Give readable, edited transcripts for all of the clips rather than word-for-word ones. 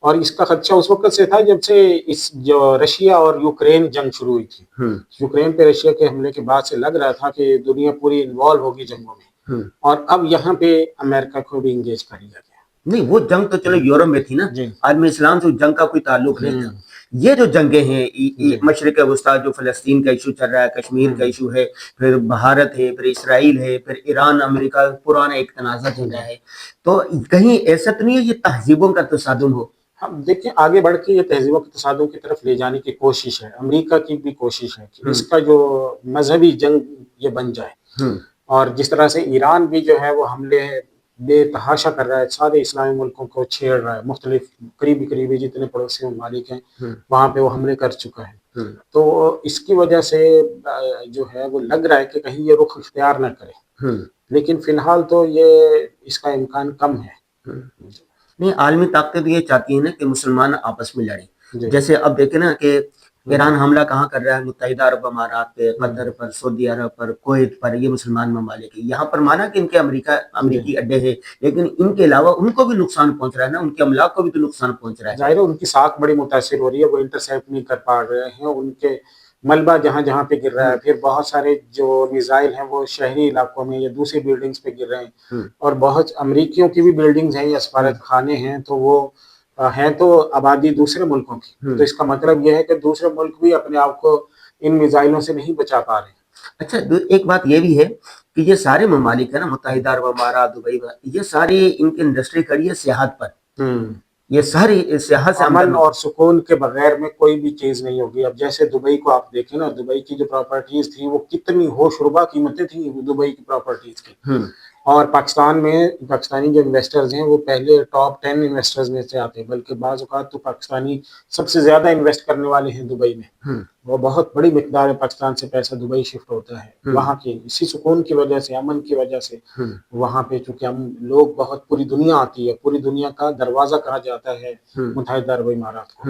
اور اس کا خدشہ اس وقت سے تھا جب سے اس جو رشیا اور یوکرین جنگ شروع ہوئی تھی. یوکرین پہ رشیا کے حملے کے بعد سے لگ رہا تھا کہ دنیا پوری انوالو ہوگی جنگوں میں, اور اب یہاں پہ امریکہ کو بھی انگیج کر لیا گیا. نہیں, وہ جنگ تو چلو یورپ میں تھی نا, عالم اسلام سے جنگ کا کوئی تعلق نہیں تھا. یہ جو جنگیں ہیں مشرق وسطیٰ, جو فلسطین کا ایشو چل رہا ہے, کشمیر کا ایشو ہے, پھر بھارت ہے, پھر اسرائیل ہے, پھر ایران امریکہ, پرانا ایک تنازع چل رہا ہے, تو کہیں ایسا تو نہیں ہے یہ تہذیبوں کا تصادم ہو؟ ہم دیکھیں آگے بڑھ کے یہ تہذیبوں کے تصادم کی طرف لے جانے کی کوشش ہے, امریکہ کی بھی کوشش ہے کہ اس کا جو مذہبی جنگ یہ بن جائے. اور جس طرح سے ایران بھی جو ہے وہ حملے بے تحاشا کر رہا ہے, سارے اسلامی ملکوں کو چھیڑ رہا ہے, مختلف قریبی جتنے پڑوسی ممالک ہیں وہاں پہ وہ حملے کر چکا ہے. تو اس کی وجہ سے جو ہے وہ لگ رہا ہے کہ کہیں یہ رخ اختیار نہ کرے, لیکن فی الحال تو یہ اس کا امکان کم ہے. نہیں, عالمی طاقتیں یہ چاہتی ہیں نا کہ مسلمان آپس میں لڑیں. جیسے اب دیکھیں نا کہ ایران حملہ کہاں کر رہا ہے, متحدہ عرب امارات پہ, قطر پر, سعودی عرب پر, کویت پر, یہ مسلمان ممالک ہیں. یہاں پر مانا کہ ان کے امریکی اڈے ہیں, لیکن ان کے علاوہ ان کو بھی نقصان پہنچ رہا ہے نا, ان کے املاک کو بھی تو نقصان پہنچ رہا ہے. ظاہر ہے ان کی ساکھ بڑی متاثر ہو رہی ہے, وہ انٹرسیپٹ نہیں کر پا رہے ہیں, ان کے ملبہ جہاں جہاں پہ گر رہا ہے, پھر بہت سارے جو میزائل ہیں وہ شہری علاقوں میں یا دوسری بلڈنگز پہ گر رہے ہیں, اور بہت امریکیوں کی بھی بلڈنگز ہیں یا سفارت خانے ہیں, تو وہ ہیں تو آبادی دوسرے ملکوں کی. تو اس کا مطلب یہ ہے کہ دوسرے ملک بھی اپنے آپ کو ان میزائلوں سے نہیں بچا پا رہے. اچھا, ایک بات یہ بھی ہے کہ یہ سارے ممالک ہیں نا, متحدہ عرب امارات, دبئی, یہ ساری ان کی انڈسٹری کری ہے سیاحت پر. یہ ساری سیاحت سے امن اور سکون کے بغیر میں کوئی بھی چیز نہیں ہوگی. اب جیسے دبئی کو آپ دیکھیں نا, دبئی کی جو پراپرٹیز تھی وہ کتنی ہوش ربا قیمتیں تھیں دبئی کی پراپرٹیز کی, اور پاکستان میں پاکستانی جو انویسٹرز ہیں وہ پہلے ٹاپ 10 انویسٹرز میں سے آتے ہیں, بلکہ بعض اوقات تو پاکستانی سب سے زیادہ انویسٹ کرنے والے ہیں دبئی میں. وہ بہت بڑی مقدار ہے پاکستان سے پیسہ دبئی شفٹ ہوتا ہے وہاں کی اسی سکون کی وجہ سے, امن کی وجہ سے. وہاں پہ چونکہ ہم لوگ بہت پوری دنیا آتی ہے, پوری دنیا کا دروازہ کہا جاتا ہے متحدہ عرب امارات کو.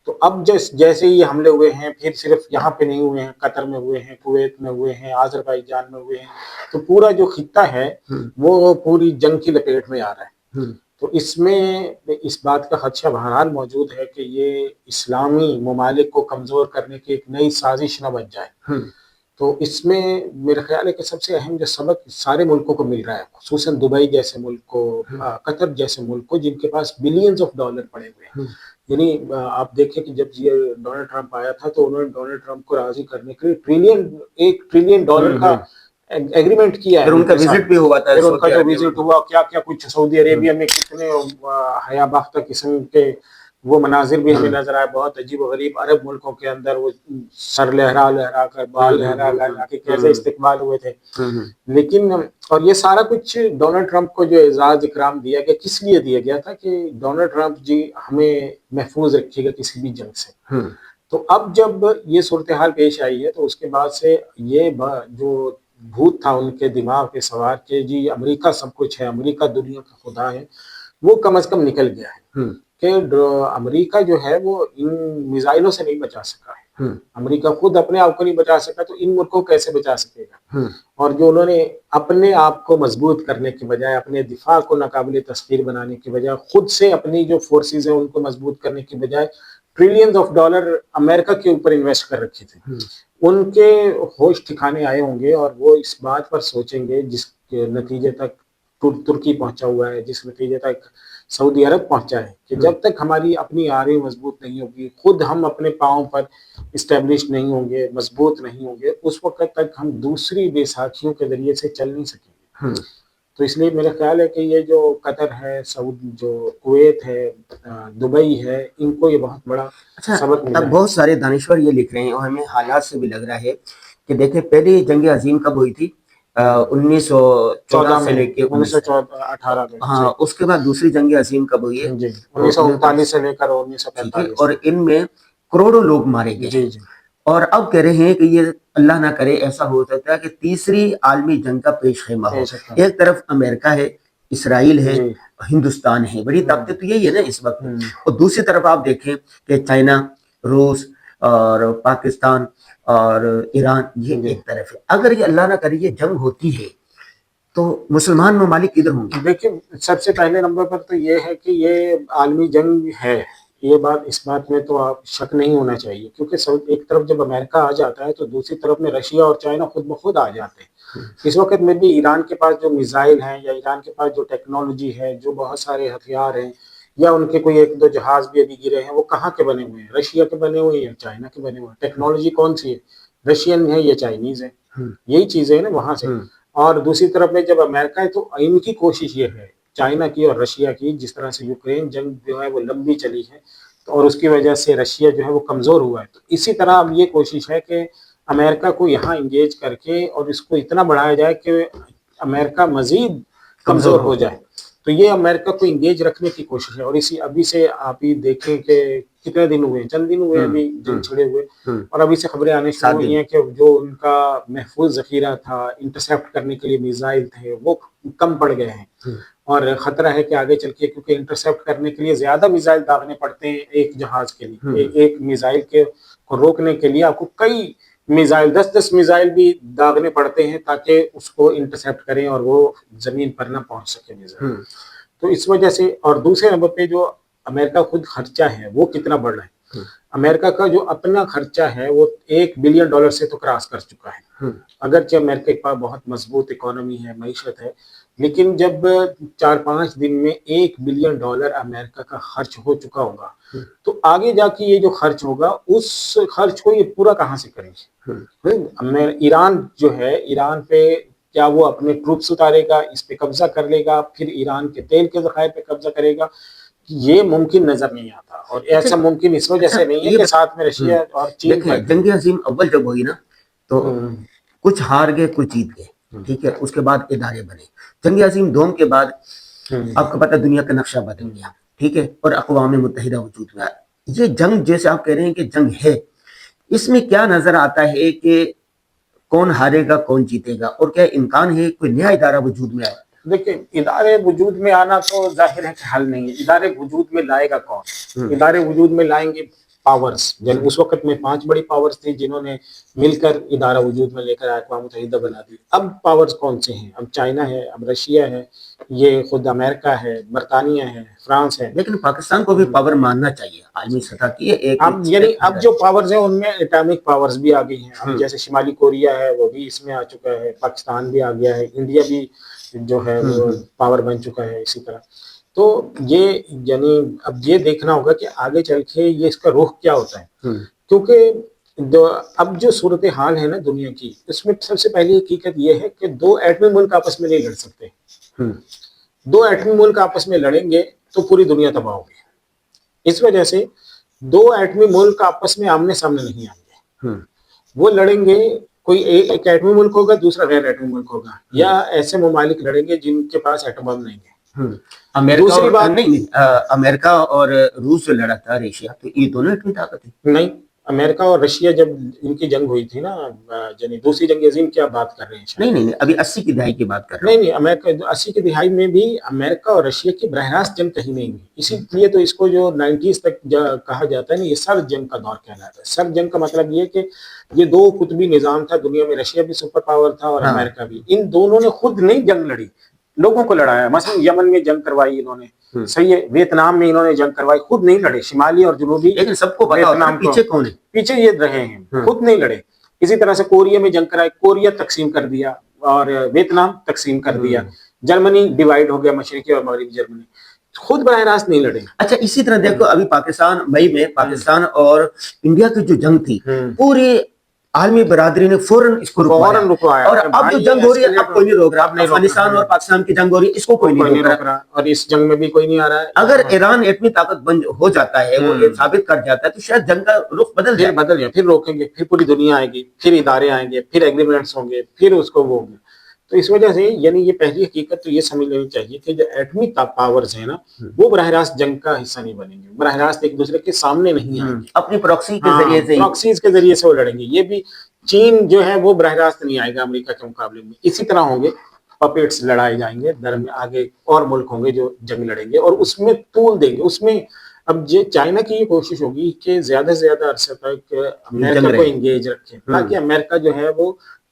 تو اب جیسے یہ حملے ہوئے ہیں, پھر صرف یہاں پہ نہیں ہوئے ہیں, قطر میں ہوئے ہیں, کویت میں ہوئے ہیں, آذربائیجان میں ہوئے ہیں, تو پورا جو خطہ ہے وہ پوری جنگ کی لپیٹ میں آ رہا ہے. تو اس میں اس بات کا خدشہ بہرحال موجود ہے کہ یہ اسلامی ممالک کو کمزور کرنے کی ایک نئی سازش نہ بن جائے. تو اس میں میرا خیال ہے کہ سب سے اہم جو سبق سارے ملکوں کو مل رہا ہے, خصوصاً دبئی جیسے ملک کو, قطر جیسے ملک کو, جن کے پاس بلینز آف ڈالر پڑے ہوئے ہیں. یعنی آپ دیکھیں کہ جب یہ ڈونلڈ ٹرمپ آیا تھا تو انہوں نے ڈونلڈ ٹرمپ کو راضی کرنے کے لیے $1 ٹریلین کا ایگریمنٹ کیا ہے. پھر ان کا وزٹ بھی ہوا تھا, پھر ان کا جو وزٹ ہوا, کیا کیا کچھ سعودی عربیہ میں کتنے حیا باختہ قسم کے وہ مناظر بھی ہمیں نظر آئے, بہت عجیب و غریب. عرب ملکوں کے اندر وہ سر لہرا کر, بال لہرا کے کیسے استقبال ہوئے تھے. لیکن اور یہ سارا کچھ ڈونلڈ ٹرمپ کو جو اعزاز اکرام دیا گیا, کس لیے دیا گیا تھا کہ ڈونلڈ ٹرمپ جی ہمیں محفوظ رکھیے گا کسی بھی جنگ سے. تو اب جب یہ صورتحال پیش آئی ہے تو اس کے بعد سے یہ جو بھوت تھا ان کے دماغ پہ سوار کہ جی امریکہ سب کچھ ہے, امریکہ دنیا کا خدا ہے, وہ کم از کم نکل گیا ہے. کہ امریکہ جو ہے وہ ان میزائلوں سے نہیں بچا سکا ہے, امریکہ خود اپنے آپ کو نہیں بچا سکا, تو ان ملکوں کو کیسے بچا سکے گا. اور جو انہوں نے اپنے آپ کو مضبوط کرنے کی بجائے, اپنے دفاع کو ناقابل تسخیر بنانے کی بجائے, خود سے اپنی جو فورسز ہیں ان کو مضبوط کرنے کی بجائے ٹریلینز آف ڈالر امریکہ کے اوپر انویسٹ کر رکھے تھے. ان کے ہوش ٹھکانے آئے ہوں گے اور وہ اس بات پر سوچیں گے, جس کے نتیجے تک ترکی پہنچا ہوا ہے, جس نتیجے تک سعودی عرب پہنچا ہے, کہ جب تک ہماری اپنی آرمی مضبوط نہیں ہوگی, خود ہم اپنے پاؤں پر اسٹیبلش نہیں ہوں گے, مضبوط نہیں ہوں گے, اس وقت تک ہم دوسری بیساکھیوں کے ذریعے سے چل نہیں سکیں گے. تو اس لیے میرا خیال ہے کہ یہ جو قطر ہے, جو کویت ہے, دبئی ہے, ان کو یہ بہت بڑا سبق ملا ہے. بہت سارے دانشور یہ لکھ رہے ہیں, اور ہمیں حالات سے بھی لگ رہا ہے کہ دیکھیں پہلی جنگ عظیم کب ہوئی تھی, 1914 سے لے کے 1918 میں. ہاں, اس کے بعد دوسری جنگ عظیم کب ہوئی ہے, 1939 سے لے کر 1945, اور ان میں کروڑوں لوگ مارے گئے. اور اب کہہ رہے ہیں کہ یہ اللہ نہ کرے ایسا ہو سکتا ہے کہ تیسری عالمی جنگ کا پیش خیمہ ہو. ایک طرف امریکہ ہے, اسرائیل ہے, ہندوستان ہے, بڑی طاقتیں تو یہی ہے نا اس وقت. اور دوسری طرف آپ دیکھیں کہ چائنا, روس اور پاکستان اور ایران, یہ ایک طرف ہے. اگر یہ اللہ نہ کرے یہ جنگ ہوتی ہے تو مسلمان ممالک کدھر ہوں گے؟ دیکھیں سب سے پہلے نمبر پر تو یہ ہے کہ یہ عالمی جنگ ہے، یہ اس بات میں تو آپ شک نہیں ہونا چاہیے، کیونکہ ایک طرف جب امریکہ آ جاتا ہے تو دوسری طرف میں رشیا اور چائنا خود بخود آ جاتے ہیں۔ اس وقت میں بھی ایران کے پاس جو میزائل ہیں یا ایران کے پاس جو ٹیکنالوجی ہے، جو بہت سارے ہتھیار ہیں، یا ان کے کوئی ایک دو جہاز بھی ابھی گرے ہیں، وہ کہاں کے بنے ہوئے ہیں؟ رشیا کے بنے ہوئے ہیں یا چائنا کے بنے ہوئے ہیں؟ ٹیکنالوجی کون سی ہے؟ رشین ہے یا چائنیز ہے؟ یہی چیزیں ہیں نا وہاں سے۔ اور دوسری طرف میں جب امریکہ ہے تو ان کی کوشش یہ ہے، چائنا کی اور رشیا کی، جس طرح سے یوکرین جنگ جو ہے وہ لمبی چلی ہے اور اس کی وجہ سے رشیا جو ہے وہ کمزور ہوا ہے، تو اسی طرح اب یہ کوشش ہے کہ امریکہ کو یہاں انگیج کر کے اور اس کو اتنا بڑھایا جائے کہ امریکہ مزید کمزور ہو جائے۔ تو یہ امریکہ کو انگیج رکھنے کی کوشش ہے، اور اسی ابھی سے آپ ہی دیکھیں کہ کتنے دن ہوئے ہیں، چند دن ہوئے ہیں ابھی جنگ چھڑے ہوئے، اور ابھی سے خبریں آنے شروع ہوئی ہیں کہ جو ان کا محفوظ ذخیرہ تھا، انٹرسیپٹ کرنے کے لیے میزائل تھے، وہ کم پڑ گئے ہیں، اور خطرہ ہے کہ آگے چل کے، کیونکہ انٹرسیپٹ کرنے کے لیے زیادہ میزائل داغنے پڑتے ہیں ایک جہاز کے لیے، ایک میزائل کو روکنے کے لیے آپ کو کئی میزائل، 10 میزائل بھی داغنے پڑتے ہیں تاکہ اس کو انٹرسیپٹ کریں اور وہ زمین پر نہ پہنچ سکے میزائل۔ تو اس وجہ سے، اور دوسرے نمبر پہ جو امریکہ خود خرچہ ہے وہ کتنا بڑھ رہا ہے، امریکہ کا جو اپنا خرچہ ہے وہ $1 بلین سے تو کراس کر چکا ہے۔ اگرچہ امریکہ کے پاس بہت مضبوط اکانومی ہے، معیشت ہے، لیکن جب 4-5 دن میں $1 بلین امریکہ کا خرچ ہو چکا ہوگا تو آگے جا کے یہ جو خرچ ہوگا اس خرچ کو یہ پورا کہاں سے کریں گے؟ ایران جو ہے، ایران پہ کیا وہ اپنے ٹروپس اتارے گا، اس پہ قبضہ کر لے گا، پھر ایران کے تیل کے ذخائر پہ قبضہ کرے گا؟ یہ ممکن نظر نہیں آتا، اور ایسا ممکن اس وجہ سے نہیں ہے کہ ساتھ میں رشیا اور چین کا جنگ عظیم اول جب ہوئی نا تو کچھ ہار گئے کچھ جیت گئے، ٹھیک ہے، اس کے بعد ادارے بنے۔ جنگ عظیم دوم کے بعد آپ کو پتہ دنیا کا نقشہ بدل گیا، ٹھیک ہے، اور اقوام متحدہ وجود میں آیا۔ یہ جنگ جیسے آپ کہہ رہے ہیں کہ جنگ ہے، اس میں کیا نظر آتا ہے کہ کون ہارے گا کون جیتے گا، اور کیا امکان ہے کوئی نیا ادارہ وجود میں آئے؟ دیکھیں ادارے وجود میں آنا تو ظاہر ہے کہ حل نہیں ہے، ادارے وجود میں لائے گا کون؟ ادارے وجود میں لائیں گے پاورز، یعنی اس وقت میں 5 بڑی پاورز تھی جنہوں نے مل کر ادارہ وجود میں لے کر اقوام متحدہ بنا دی۔ اب پاورز کون سے ہیں؟ اب چائنا ہے، اب رشیا ہے، یہ خود امریکہ ہے، برطانیہ ہے، فرانس ہے۔ لیکن پاکستان کو بھی پاور ماننا چاہیے عالمی سطح کی ایک، اب جو پاورز ہیں ان میں ایٹامک پاورز بھی آ گئی ہیں، اب جیسے شمالی کوریا ہے وہ بھی اس میں آ چکا ہے، پاکستان بھی آ گیا ہے، انڈیا بھی جو ہے وہ پاور بن چکا ہے اسی طرح۔ تو یہ یعنی اب یہ دیکھنا ہوگا کہ آگے چل کے یہ اس کا رخ کیا ہوتا ہے، کیونکہ اب جو صورتحال ہے نا دنیا کی، اس میں سب سے پہلی حقیقت یہ ہے کہ 2 ایٹمی ملک آپس میں نہیں لڑ سکتے۔ 2 ایٹمی ملک آپس میں لڑیں گے تو پوری دنیا تباہ ہوگی۔ اس وجہ سے 2 ایٹمی ملک آپس میں آمنے سامنے نہیں آئیں گے، وہ لڑیں گے، کوئی ایک ایٹمی ملک ہوگا، دوسرا غیر ایٹمی ملک ہوگا، یا ایسے ممالک لڑیں گے جن کے پاس ایٹم بم نہیں ہے۔ دوسری بات نہیں، امریکہ اور روس جو لڑا تھا، رشیا، تو یہ دونوں ایٹمی طاقت ہے؟ نہیں، امریکہ اور رشیا جب ان کی جنگ ہوئی تھی نا، یعنی دوسری جنگ عظیم کی آپ بات کر رہے ہیں؟ نہیں، ابھی 80 کی دہائی کی بات کر رہے ہیں۔ نہیں، امریکہ 80 کی دہائی میں بھی امریکہ اور رشیا کی براہ راست جنگ کہیں نہیں ہوئی، اسی لیے تو اس کو جو 90s تک کہا جاتا ہے نا، یہ سرد جنگ کا دور کہلاتا ہے۔ سرد جنگ کا مطلب یہ کہ یہ 2 قطبی نظام تھا دنیا میں، رشیا بھی سپر پاور تھا اور امریکہ بھی، ان دونوں نے خود نہیں جنگ لڑی، لوگوں کو لڑایا۔ مثلا یمن میں جنگ کروائی انہوں نے، صحیح ہے، ویتنام میں انہوں نے جنگ کروائی، خود نہیں لڑے، شمالی اور جنوبی، لیکن سب کو پتا ہوتا ہے پیچھے کون ہے، پیچھے یہ رہے ہیں، خود نہیں لڑے۔ اسی طرح سے کوریا میں جنگ کرائی، کوریا تقسیم کر دیا اور ویتنام تقسیم کر دیا، جرمنی ڈیوائیڈ ہو گیا، مشرقی اور مغربی جرمنی، خود براہ راست نہیں لڑے۔ اچھا، اسی طرح دیکھو ابھی پاکستان مئی میں پاکستان اور انڈیا کی جو جنگ تھی، پوری عالمی برادری نے فوراً اس کو رکوایا، اور اب جو جنگ ہو رہی ہے اب کوئی نہیں روک رہا، افغانستان اور پاکستان کی جنگ ہو رہی ہے، اس کو کوئی نہیں روک رہا، اور اس جنگ میں بھی کوئی نہیں آ رہا ہے۔ اگر ایران ایٹمی طاقت بند ہو جاتا ہے، وہ یہ ثابت کر جاتا ہے، تو شاید جنگ کا رخ بدل جائے، پھر روکیں گے، پھر پوری دنیا آئے گی، پھر ادارے آئیں گے، پھر ایگریمنٹس ہوں گے، پھر اس کو وہ ہوگا۔ تو اس وجہ سے یعنی یہ پہلی حقیقت تو یہ سمجھ لینی چاہیے کہ جو ایٹمی پاورز ہیں نا، وہ براہ راست جنگ کا حصہ نہیں بنیں گے، براہ راست ایک دوسرے کے سامنے نہیں آئیں گے، اپنی پراکسی کے ذریعے سے، پراکسیز کے ذریعے سے وہ لڑیں گے۔ یہ بھی چین جو ہے وہ براہ راست نہیں آئے گا امریکہ کے مقابلے میں، اسی طرح ہوں گے، پپیٹس لڑائے جائیں گے، درمیان آگے اور ملک ہوں گے جو جنگ لڑیں گے اور اس میں طول دیں گے۔ اس میں اب یہ چائنا کی یہ کوشش ہوگی کہ زیادہ سے زیادہ عرصے تک امریکہ کو انگیج رکھے، تاکہ امریکہ جو ہے وہ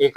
$1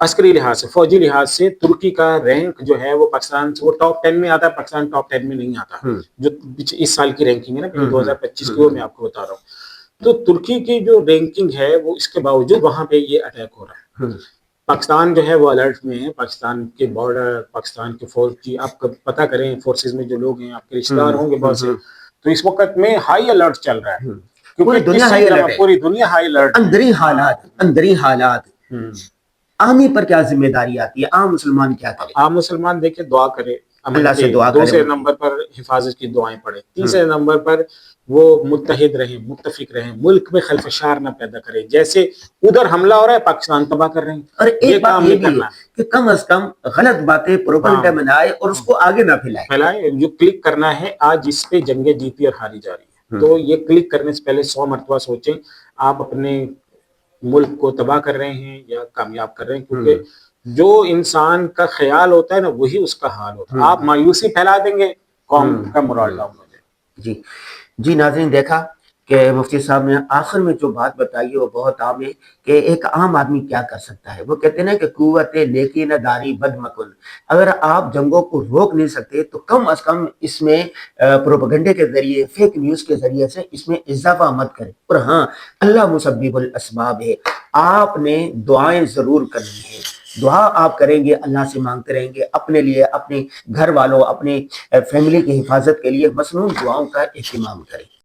عسکری لحاظ سے، فوجی لحاظ سے ترکی کا رینک جو ہے وہ پاکستان سے وہ ٹاپ 10 میں آتا ہے، پاکستان ٹاپ 10 میں نہیں آتا، جو اس سال کی رینکنگ ہے نا 2025 کی، وہ میں آپ کو بتا رہا ہوں۔ تو ترکی کی جو رینکنگ ہے وہ اس کے باوجود وہاں پہ یہ اٹیک ہو رہا ہے۔ پاکستان جو ہے وہ الرٹ میں ہے، پاکستان کے بارڈر، پاکستان کے فوج کی، آپ پتہ کریں فورسز میں جو لوگ ہیں، آپ کے رشتہ دار ہوں گے بہت سے، تو اس وقت میں ہائی الرٹ چل رہا ہے، پوری کیونکہ دنیا ہائی الرٹ ہے، پوری دنیا ہائی الرٹ ہے۔ اندری حالات عامی پر کیا ذمہ داری آتی ہے؟ عام مسلمان کیا کرے؟ عام مسلمان دیکھیں دعا کرے، اللہ سے دعا کرے، دوسرے نمبر پر حفاظت کی دعائیں پڑھیں، تیسرے نمبر پر وہ متحد رہیں، متفق رہیں، ملک میں خلفشار نہ پیدا کریں، جیسے ادھر حملہ ہو رہا ہے پاکستان تباہ کر رہے ہیں، اور ایک بات یہ بھی ہے کہ کم از کم غلط باتیں پروپیگنڈا میں نہ آئے اور اس کو آگے نہ پھیلائے۔ جو کلک کرنا ہے، آج اس پہ جنگیں جیتی اور ہاری جا رہی ہیں، تو یہ کلک کرنے سے پہلے 100 مرتبہ سوچیں آپ اپنے ملک کو تباہ کر رہے ہیں یا کامیاب کر رہے ہیں، کیونکہ جو انسان کا خیال ہوتا ہے نا وہی اس کا حال ہوتا ہے۔ آپ مایوسی پھیلا دیں گے، قوم کا مورال ڈاؤن ہو جائے گا۔ جی ناظرین، دیکھا کہ مفتی صاحب نے آخر میں جو بات بتائی ہے وہ بہت عام ہے کہ ایک عام آدمی کیا کر سکتا ہے۔ وہ کہتے ہیں نا کہ قوت نیکی نہ داری بد مکن، اگر آپ جنگوں کو روک نہیں سکتے تو کم از کم اس میں پروپیگنڈے کے ذریعے، فیک نیوز کے ذریعے سے اس میں اضافہ مت کریں۔ اور ہاں، اللہ مسبب الاسباب ہے، آپ نے دعائیں ضرور کرنی ہے، دعا آپ کریں گے، اللہ سے مانگتے رہیں گے اپنے لیے، اپنے گھر والوں، اپنے فیملی کی حفاظت کے لیے مصنون دعاؤں کا اہتمام کریں۔